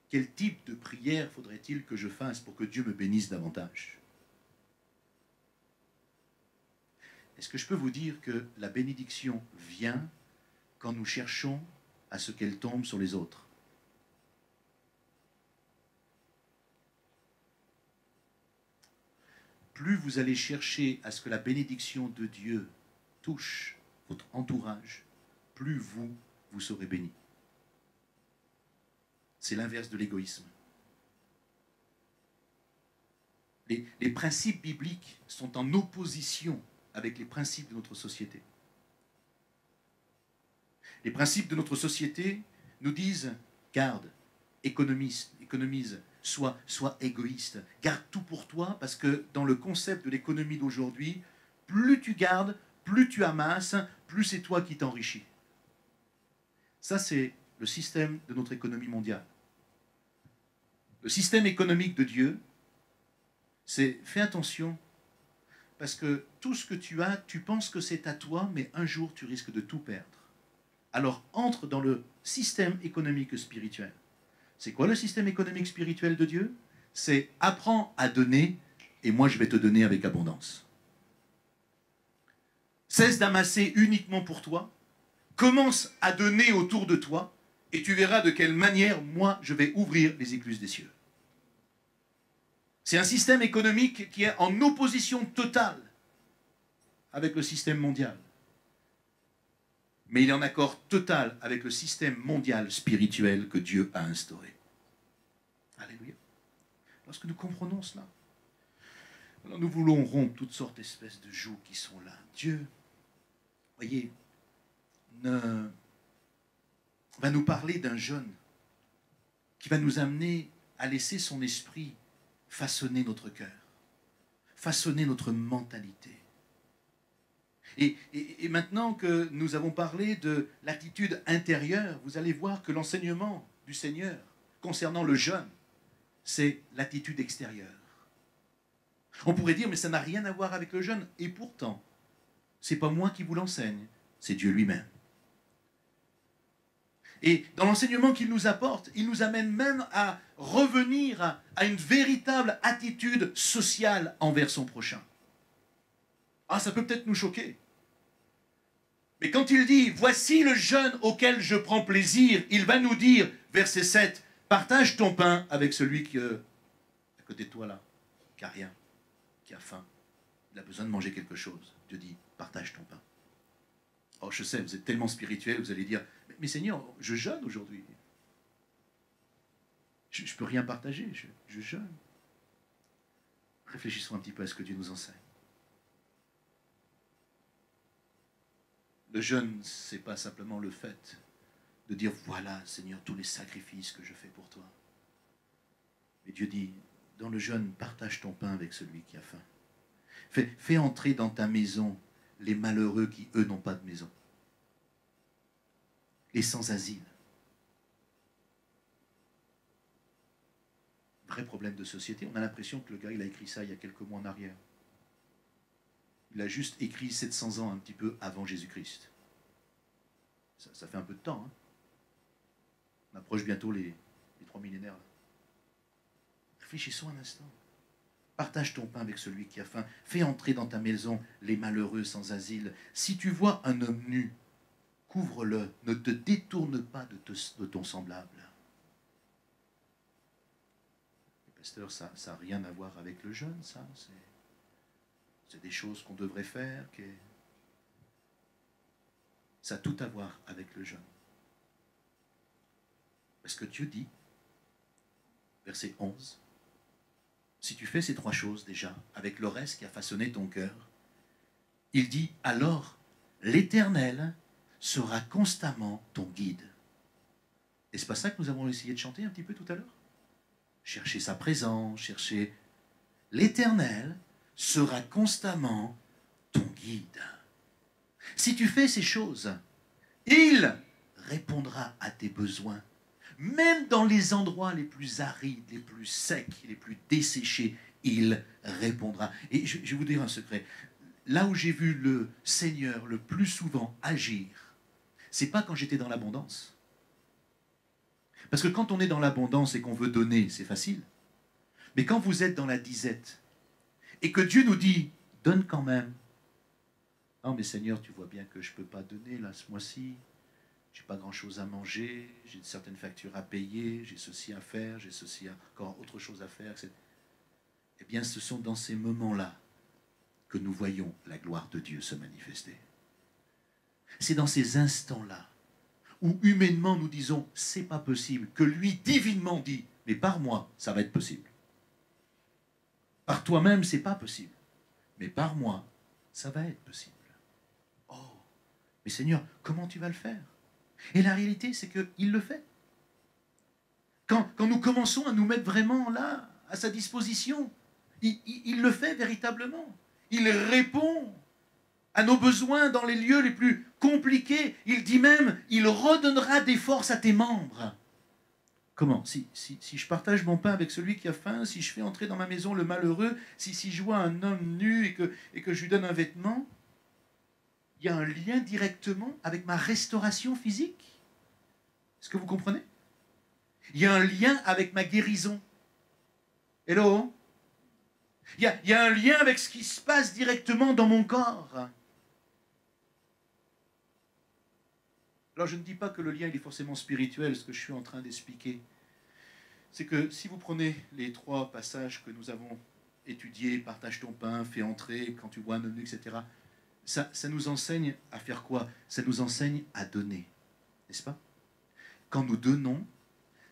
quel type de prière faudrait-il que je fasse pour que Dieu me bénisse davantage? Est-ce que je peux vous dire que la bénédiction vient quand nous cherchons à ce qu'elle tombe sur les autres? Plus vous allez chercher à ce que la bénédiction de Dieu touche votre entourage, plus vous serez béni. C'est l'inverse de l'égoïsme. Les principes bibliques sont en opposition avec les principes de notre société. Les principes de notre société nous disent garde, économise, sois égoïste, garde tout pour toi, parce que dans le concept de l'économie d'aujourd'hui, plus tu gardes, plus tu amasses, plus c'est toi qui t'enrichis. Ça, c'est le système de notre économie mondiale. Le système économique de Dieu, c'est fais attention, parce que tout ce que tu as, tu penses que c'est à toi, mais un jour tu risques de tout perdre. Alors entre dans le système économique spirituel. C'est quoi le système économique spirituel de Dieu? C'est apprends à donner, et moi je vais te donner avec abondance. Cesse d'amasser uniquement pour toi, commence à donner autour de toi, et tu verras de quelle manière moi je vais ouvrir les écluses des cieux. C'est un système économique qui est en opposition totale avec le système mondial. mais il est en accord total avec le système mondial spirituel que Dieu a instauré. Alléluia. Lorsque nous comprenons cela, alors nous voulons rompre toutes sortes d'espèces de jougs qui sont là. Dieu, voyez, va nous parler d'un jeune qui va nous amener à laisser son esprit façonner notre cœur, façonner notre mentalité. Et maintenant que nous avons parlé de l'attitude intérieure, vous allez voir que l'enseignement du Seigneur concernant le jeûne, c'est l'attitude extérieure. On pourrait dire, mais ça n'a rien à voir avec le jeûne. Et pourtant, ce n'est pas moi qui vous l'enseigne, c'est Dieu lui-même. Et dans l'enseignement qu'il nous apporte, il nous amène même à revenir à une véritable attitude sociale envers son prochain. Ah, ça peut peut-être nous choquer. Mais quand il dit, voici le jeûne auquel je prends plaisir, il va nous dire, verset 7, partage ton pain avec celui qui est à côté de toi là, qui n'a rien, qui a faim. Il a besoin de manger quelque chose. Dieu dit, partage ton pain. Oh, je sais, vous êtes tellement spirituel, vous allez dire, mais Seigneur, je jeûne aujourd'hui. Je ne peux rien partager, je jeûne. Réfléchissons un petit peu à ce que Dieu nous enseigne. Le jeûne, ce n'est pas simplement le fait de dire, voilà, Seigneur, tous les sacrifices que je fais pour toi. Mais Dieu dit, dans le jeûne, partage ton pain avec celui qui a faim. Fais entrer dans ta maison les malheureux qui, eux, n'ont pas de maison. Les sans-asile. Vrai problème de société. On a l'impression que le gars, il a écrit ça il y a quelques mois en arrière. Il a juste écrit 700 ans, un petit peu avant Jésus-Christ. Ça fait un peu de temps. Hein. On approche bientôt les 3 millénaires. Là. Réfléchissons un instant. Partage ton pain avec celui qui a faim. Fais entrer dans ta maison les malheureux sans asile. Si tu vois un homme nu, couvre-le. Ne te détourne pas de ton semblable. Pasteur, ça n'a rien à voir avec le jeûne, ça. C'est des choses qu'on devrait faire. Ça a tout à voir avec le jeûne. Parce que Dieu dit, verset 11, si tu fais ces 3 choses déjà, avec le reste qui a façonné ton cœur, il dit, alors l'Éternel sera constamment ton guide. Et c'est pas ça que nous avons essayé de chanter un petit peu tout à l'heure? Chercher sa présence, chercher... L'Éternel sera constamment ton guide. Si tu fais ces choses, il répondra à tes besoins. Même dans les endroits les plus arides, les plus secs, les plus desséchés, il répondra. Et je vais vous dire un secret. Là où j'ai vu le Seigneur le plus souvent agir, c'est pas quand j'étais dans l'abondance. Parce que quand on est dans l'abondance et qu'on veut donner, c'est facile. Mais quand vous êtes dans la disette, et que Dieu nous dit, donne quand même. Non mais Seigneur, tu vois bien que je ne peux pas donner là ce mois-ci. Je n'ai pas grand-chose à manger, j'ai certaines factures à payer, j'ai ceci à faire, j'ai ceci encore autre chose à faire, etc. Eh bien, ce sont dans ces moments-là que nous voyons la gloire de Dieu se manifester. C'est dans ces instants-là où humainement nous disons, c'est pas possible, que lui divinement dit, mais par moi, ça va être possible. Par toi-même, c'est pas possible, mais par moi, ça va être possible. Oh, mais Seigneur, comment tu vas le faire? Et la réalité, c'est qu'il le fait. Quand nous commençons à nous mettre vraiment là, à sa disposition, il le fait véritablement. Il répond à nos besoins dans les lieux les plus compliqués. Il dit même, il redonnera des forces à tes membres. Comment? Si je partage mon pain avec celui qui a faim, si je fais entrer dans ma maison le malheureux, si je vois un homme nu et que je lui donne un vêtement, il y a un lien directement avec ma restauration physique. Est-ce que vous comprenez? Il y a un lien avec ma guérison. Hello? Il y a un lien avec ce qui se passe directement dans mon corps. Alors je ne dis pas que le lien il est forcément spirituel, ce que je suis en train d'expliquer. C'est que si vous prenez les 3 passages que nous avons étudiés, partage ton pain, fais entrer, quand tu vois un homme nu, etc., Ça nous enseigne à faire quoi? Ça nous enseigne à donner, n'est-ce pas? Quand nous donnons,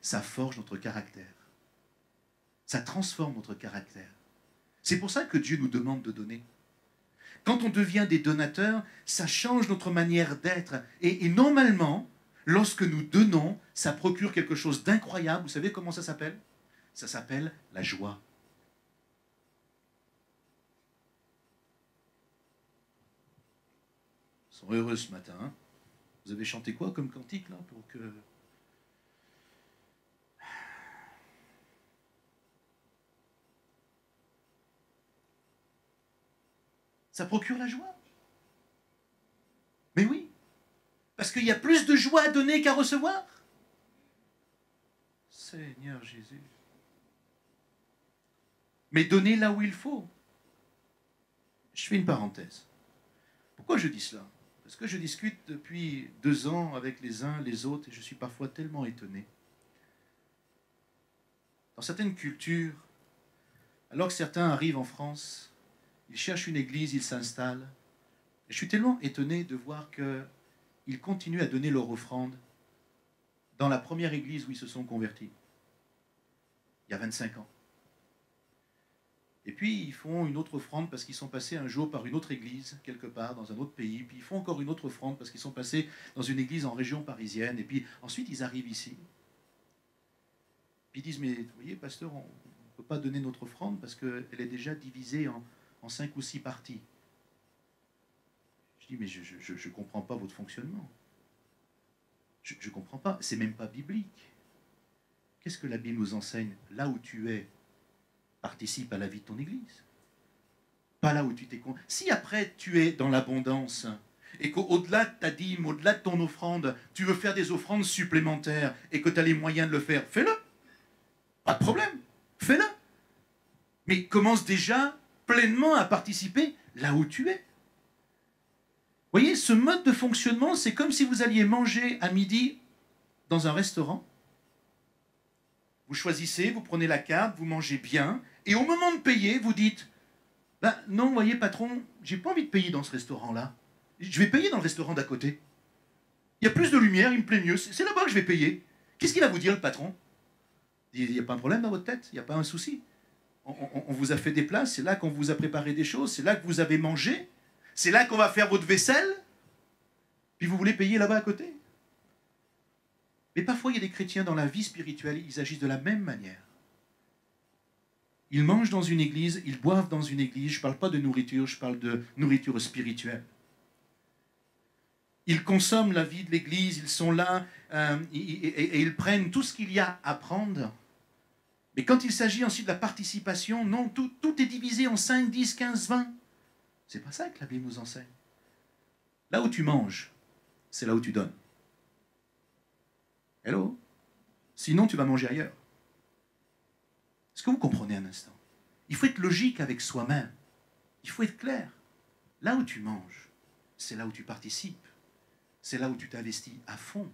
ça forge notre caractère. Ça transforme notre caractère. C'est pour ça que Dieu nous demande de donner. Quand on devient des donateurs, ça change notre manière d'être. Et normalement, lorsque nous donnons, ça procure quelque chose d'incroyable. Vous savez comment ça s'appelle? Ça s'appelle la joie. Ils sont heureux ce matin. Hein? Vous avez chanté quoi comme cantique là pour que... Ça procure la joie. Mais oui, parce qu'il y a plus de joie à donner qu'à recevoir. Seigneur Jésus. Mais donner là où il faut. Je fais une parenthèse. Pourquoi je dis cela? Parce que je discute depuis 2 ans avec les uns, les autres, et je suis parfois tellement étonné. Dans certaines cultures, alors que certains arrivent en France, ils cherchent une église, ils s'installent. Je suis tellement étonné de voir qu'ils continuent à donner leur offrande dans la première église où ils se sont convertis, il y a 25 ans. Et puis ils font une autre offrande parce qu'ils sont passés un jour par une autre église, quelque part, dans un autre pays. Puis ils font encore une autre offrande parce qu'ils sont passés dans une église en région parisienne. Et puis ensuite ils arrivent ici. Puis ils disent, mais vous voyez, pasteur, on ne peut pas donner notre offrande parce qu'elle est déjà divisée en 5 ou 6 parties. Je dis, mais je ne comprends pas votre fonctionnement. Je ne comprends pas. C'est même pas biblique. Qu'est-ce que la Bible nous enseigne? Là où tu es, participe à la vie de ton église. Pas là où tu t'es... Si après tu es dans l'abondance et qu'au-delà de ta dîme, au-delà de ton offrande, tu veux faire des offrandes supplémentaires et que tu as les moyens de le faire, fais-le. Pas de problème. Fais-le. Mais commence déjà pleinement à participer là où tu es. Vous voyez, ce mode de fonctionnement, c'est comme si vous alliez manger à midi dans un restaurant. Vous choisissez, vous prenez la carte, vous mangez bien, et au moment de payer, vous dites, ben non, vous voyez, patron, j'ai pas envie de payer dans ce restaurant-là. Je vais payer dans le restaurant d'à côté. Il y a plus de lumière, il me plaît mieux, c'est là-bas que je vais payer. Qu'est-ce qu'il va vous dire, le patron? Il n'y a pas un problème dans votre tête, il n'y a pas un souci. On vous a fait des plats, c'est là qu'on vous a préparé des choses, c'est là que vous avez mangé, c'est là qu'on va faire votre vaisselle, puis vous voulez payer là-bas à côté. Mais parfois, il y a des chrétiens dans la vie spirituelle, ils agissent de la même manière. Ils mangent dans une église, ils boivent dans une église, je ne parle pas de nourriture, je parle de nourriture spirituelle. Ils consomment la vie de l'église, ils sont là, et ils prennent tout ce qu'il y a à prendre. Mais quand il s'agit ensuite de la participation, non, tout est divisé en 5, 10, 15, 20. C'est pas ça que la Bible nous enseigne. Là où tu manges, c'est là où tu donnes. Hello? Sinon, tu vas manger ailleurs. Est-ce que vous comprenez un instant? Il faut être logique avec soi-même. Il faut être clair. Là où tu manges, c'est là où tu participes. C'est là où tu t'investis à fond.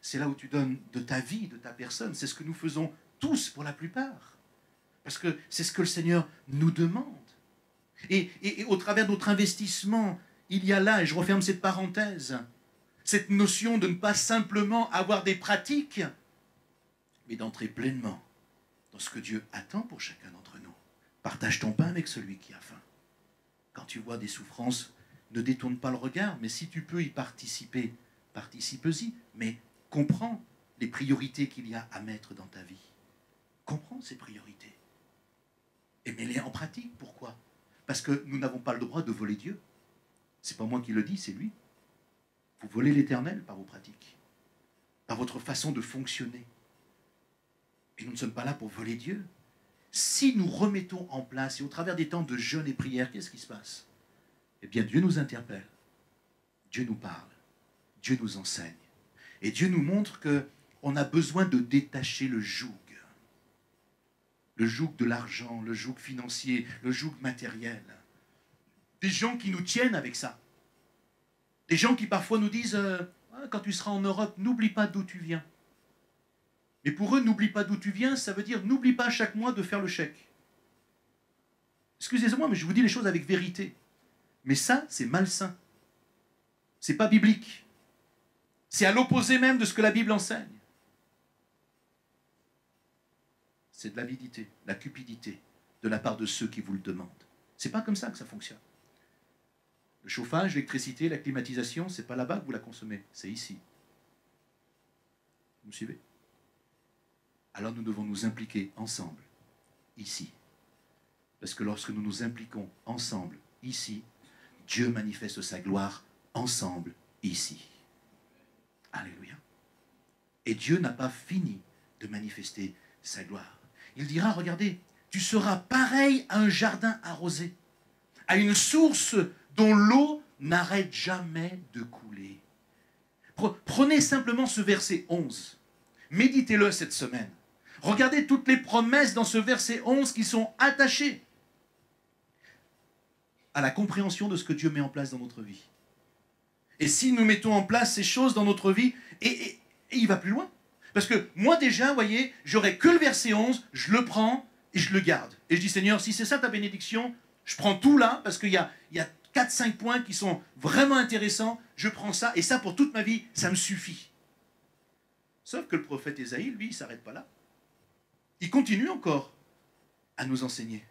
C'est là où tu donnes de ta vie, de ta personne. C'est ce que nous faisons tous pour la plupart. Parce que c'est ce que le Seigneur nous demande. Et au travers de notre investissement, il y a là, et je referme cette parenthèse, cette notion de ne pas simplement avoir des pratiques, mais d'entrer pleinement dans ce que Dieu attend pour chacun d'entre nous. Partage ton pain avec celui qui a faim. Quand tu vois des souffrances, ne détourne pas le regard, mais si tu peux y participer, participe-y, mais comprends les priorités qu'il y a à mettre dans ta vie. Comprends ces priorités. Et mets-les en pratique. Pourquoi? Parce que nous n'avons pas le droit de voler Dieu. C'est pas moi qui le dis, c'est lui. Vous volez l'Éternel par vos pratiques, par votre façon de fonctionner. Et nous ne sommes pas là pour voler Dieu. Si nous remettons en place, et au travers des temps de jeûne et prière, qu'est-ce qui se passe? Eh bien, Dieu nous interpelle, Dieu nous parle, Dieu nous enseigne. Et Dieu nous montre qu'on a besoin de détacher le joug de l'argent, le joug financier, le joug matériel. Des gens qui nous tiennent avec ça. Des gens qui parfois nous disent, quand tu seras en Europe, n'oublie pas d'où tu viens. Mais pour eux, n'oublie pas d'où tu viens, ça veut dire n'oublie pas chaque mois de faire le chèque. Excusez-moi, mais je vous dis les choses avec vérité. Mais ça, c'est malsain. C'est pas biblique. C'est à l'opposé même de ce que la Bible enseigne. C'est de l'avidité, la cupidité de la part de ceux qui vous le demandent. C'est pas comme ça que ça fonctionne. Le chauffage, l'électricité, la climatisation, c'est pas là-bas que vous la consommez, c'est ici. Vous me suivez? Alors nous devons nous impliquer ensemble, ici. Parce que lorsque nous nous impliquons ensemble, ici, Dieu manifeste sa gloire ensemble, ici. Alléluia. Et Dieu n'a pas fini de manifester sa gloire. Il dira, regardez, tu seras pareil à un jardin arrosé, à une source dont l'eau n'arrête jamais de couler. Prenez simplement ce verset 11. Méditez-le cette semaine. Regardez toutes les promesses dans ce verset 11 qui sont attachées à la compréhension de ce que Dieu met en place dans notre vie. Et si nous mettons en place ces choses dans notre vie, et il va plus loin. Parce que moi déjà, vous voyez, j'aurais que le verset 11, je le prends et je le garde. Et je dis, Seigneur, si c'est ça ta bénédiction, je prends tout là, parce qu'il y a 4-5 points qui sont vraiment intéressants, je prends ça, et ça pour toute ma vie, ça me suffit. Sauf que le prophète Ésaïe, lui, il ne s'arrête pas là. Il continue encore à nous enseigner.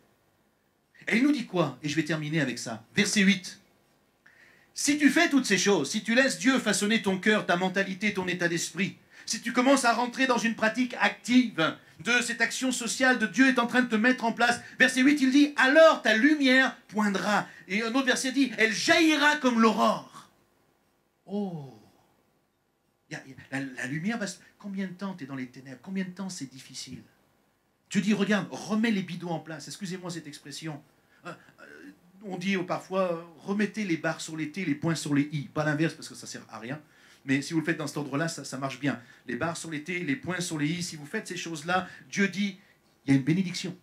Et il nous dit quoi? Et je vais terminer avec ça. Verset 8. Si tu fais toutes ces choses, si tu laisses Dieu façonner ton cœur, ta mentalité, ton état d'esprit, si tu commences à rentrer dans une pratique active de cette action sociale de Dieu est en train de te mettre en place, verset 8, il dit, alors ta lumière poindra. Et un autre verset dit, elle jaillira comme l'aurore. Oh, la lumière va... Combien de temps tu es dans les ténèbres? Combien de temps c'est difficile? Dieu dit, regarde, remets les bidons en place. Excusez-moi cette expression. On dit parfois, remettez les barres sur les T, les points sur les I. Pas l'inverse, parce que ça ne sert à rien. Mais si vous le faites dans cet ordre-là, ça marche bien. Les barres sur les T, les points sur les I, si vous faites ces choses-là, Dieu dit, il y a une bénédiction.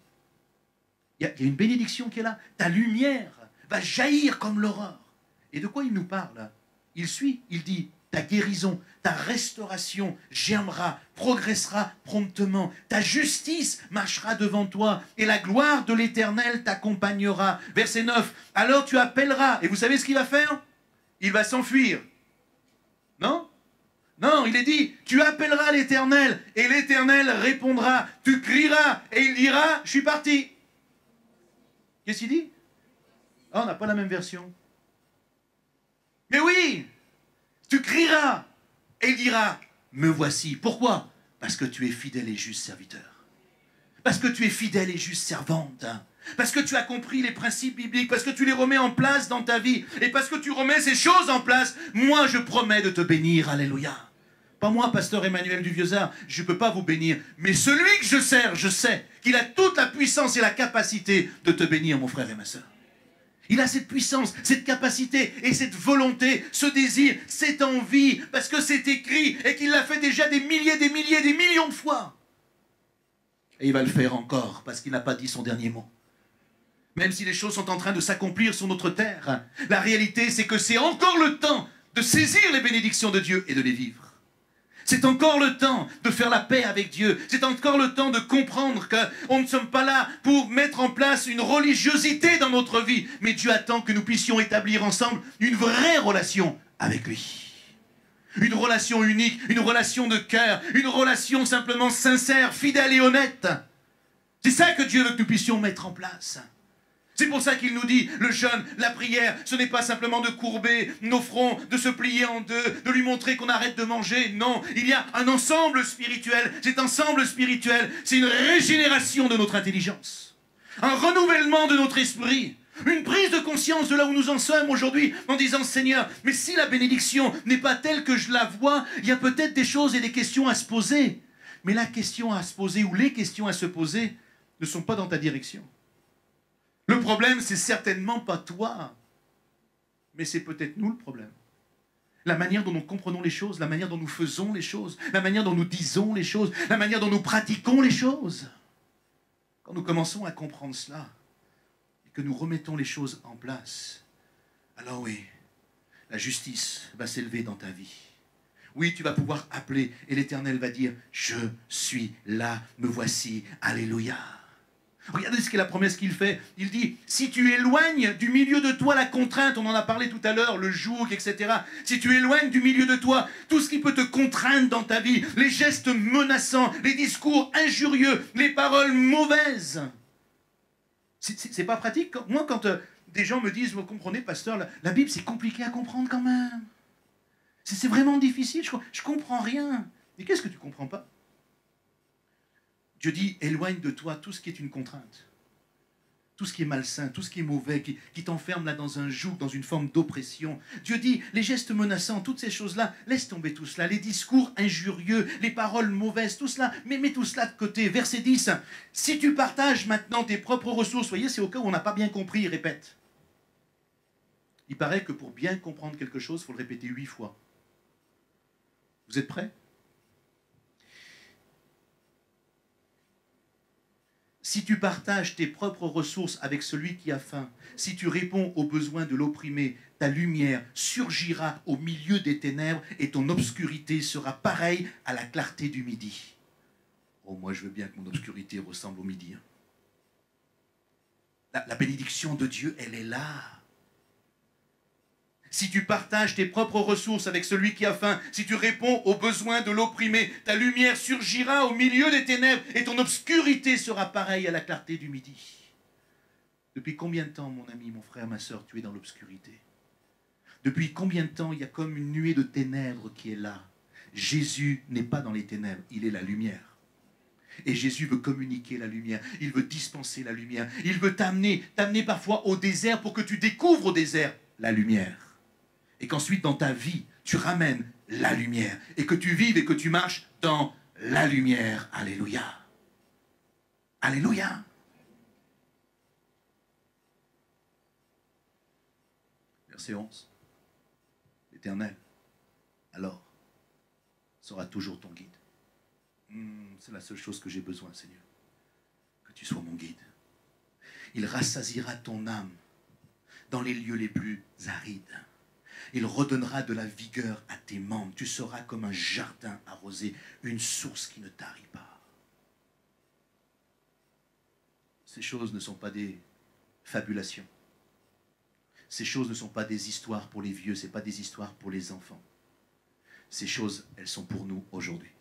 Il y a une bénédiction qui est là. Ta lumière va jaillir comme l'aurore. Et de quoi il nous parle? Il suit, il dit, ta guérison, ta restauration germera, progressera promptement. Ta justice marchera devant toi et la gloire de l'Éternel t'accompagnera. Verset 9, alors tu appelleras. Et vous savez ce qu'il va faire? Il va s'enfuir. Non? Non, il est dit, tu appelleras l'Éternel et l'Éternel répondra. Tu crieras et il dira, je suis parti. Qu'est-ce qu'il dit? Ah, on n'a pas la même version. Mais oui, tu crieras et il dira, me voici. Pourquoi? Parce que tu es fidèle et juste serviteur. Parce que tu es fidèle et juste servante. Parce que tu as compris les principes bibliques, parce que tu les remets en place dans ta vie, et parce que tu remets ces choses en place, moi je promets de te bénir, alléluia. Pas moi, pasteur Emmanuel du Vieux-Art, je ne peux pas vous bénir, mais celui que je sers, je sais qu'il a toute la puissance et la capacité de te bénir, mon frère et ma soeur. Il a cette puissance, cette capacité et cette volonté, ce désir, cette envie, parce que c'est écrit et qu'il l'a fait déjà des milliers, des millions de fois. Et il va le faire encore, parce qu'il n'a pas dit son dernier mot. Même si les choses sont en train de s'accomplir sur notre terre, la réalité, c'est que c'est encore le temps de saisir les bénédictions de Dieu et de les vivre. C'est encore le temps de faire la paix avec Dieu. C'est encore le temps de comprendre qu'on ne sommes pas là pour mettre en place une religiosité dans notre vie, mais Dieu attend que nous puissions établir ensemble une vraie relation avec lui. Une relation unique, une relation de cœur, une relation simplement sincère, fidèle et honnête. C'est ça que Dieu veut que nous puissions mettre en place. C'est pour ça qu'il nous dit, le jeûne, la prière, ce n'est pas simplement de courber nos fronts, de se plier en deux, de lui montrer qu'on arrête de manger. Non, il y a un ensemble spirituel. Cet ensemble spirituel, c'est une régénération de notre intelligence. Un renouvellement de notre esprit. Une prise de conscience de là où nous en sommes aujourd'hui en disant, Seigneur, mais si la bénédiction n'est pas telle que je la vois, il y a peut-être des choses et des questions à se poser. Mais la question à se poser ou les questions à se poser ne sont pas dans ta direction. Le problème, c'est certainement pas toi, mais c'est peut-être nous le problème. La manière dont nous comprenons les choses, la manière dont nous faisons les choses, la manière dont nous disons les choses, la manière dont nous pratiquons les choses. Quand nous commençons à comprendre cela, et que nous remettons les choses en place, alors oui, la justice va s'élever dans ta vie. Oui, tu vas pouvoir appeler et l'Éternel va dire, je suis là, me voici, alléluia. Regardez ce qu'est la promesse qu'il fait. Il dit, si tu éloignes du milieu de toi la contrainte, on en a parlé tout à l'heure, le joug, etc. Si tu éloignes du milieu de toi tout ce qui peut te contraindre dans ta vie, les gestes menaçants, les discours injurieux, les paroles mauvaises. C'est pas pratique. Moi, quand des gens me disent, vous comprenez, pasteur, la Bible, c'est compliqué à comprendre quand même. C'est vraiment difficile, je comprends rien. Mais qu'est-ce que tu comprends pas? Dieu dit, éloigne de toi tout ce qui est une contrainte, tout ce qui est malsain, tout ce qui est mauvais, qui t'enferme là dans un joug, dans une forme d'oppression. Dieu dit, les gestes menaçants, toutes ces choses-là, laisse tomber tout cela, les discours injurieux, les paroles mauvaises, tout cela, mais mets tout cela de côté. Verset 10, si tu partages maintenant tes propres ressources, voyez, c'est au cas où on n'a pas bien compris, il répète. Il paraît que pour bien comprendre quelque chose, il faut le répéter 8 fois. Vous êtes prêts? Si tu partages tes propres ressources avec celui qui a faim, si tu réponds aux besoins de l'opprimé, ta lumière surgira au milieu des ténèbres et ton obscurité sera pareille à la clarté du midi. Oh, moi je veux bien que mon obscurité ressemble au midi. La bénédiction de Dieu, elle est là. Si tu partages tes propres ressources avec celui qui a faim, si tu réponds aux besoins de l'opprimé, ta lumière surgira au milieu des ténèbres et ton obscurité sera pareille à la clarté du midi. Depuis combien de temps, mon ami, mon frère, ma soeur, tu es dans l'obscurité? Depuis combien de temps il y a comme une nuée de ténèbres qui est là? Jésus n'est pas dans les ténèbres, il est la lumière. Et Jésus veut communiquer la lumière, il veut dispenser la lumière, il veut t'amener parfois au désert pour que tu découvres au désert la lumière. Et qu'ensuite, dans ta vie, tu ramènes la lumière. Et que tu vives et que tu marches dans la lumière. Alléluia. Alléluia. Verset 11. L'Éternel, alors, sera toujours ton guide. C'est la seule chose que j'ai besoin, Seigneur. Que tu sois mon guide. Il rassasiera ton âme dans les lieux les plus arides. Il redonnera de la vigueur à tes membres. Tu seras comme un jardin arrosé, une source qui ne tarit pas. Ces choses ne sont pas des fabulations. Ces choses ne sont pas des histoires pour les vieux, ce n'est pas des histoires pour les enfants. Ces choses, elles sont pour nous aujourd'hui.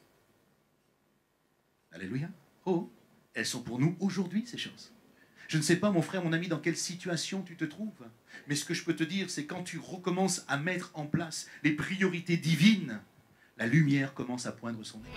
Alléluia. Oh, elles sont pour nous aujourd'hui, ces choses. Je ne sais pas, mon frère, mon ami, dans quelle situation tu te trouves. Mais ce que je peux te dire, c'est quand tu recommences à mettre en place les priorités divines, la lumière commence à poindre son nez.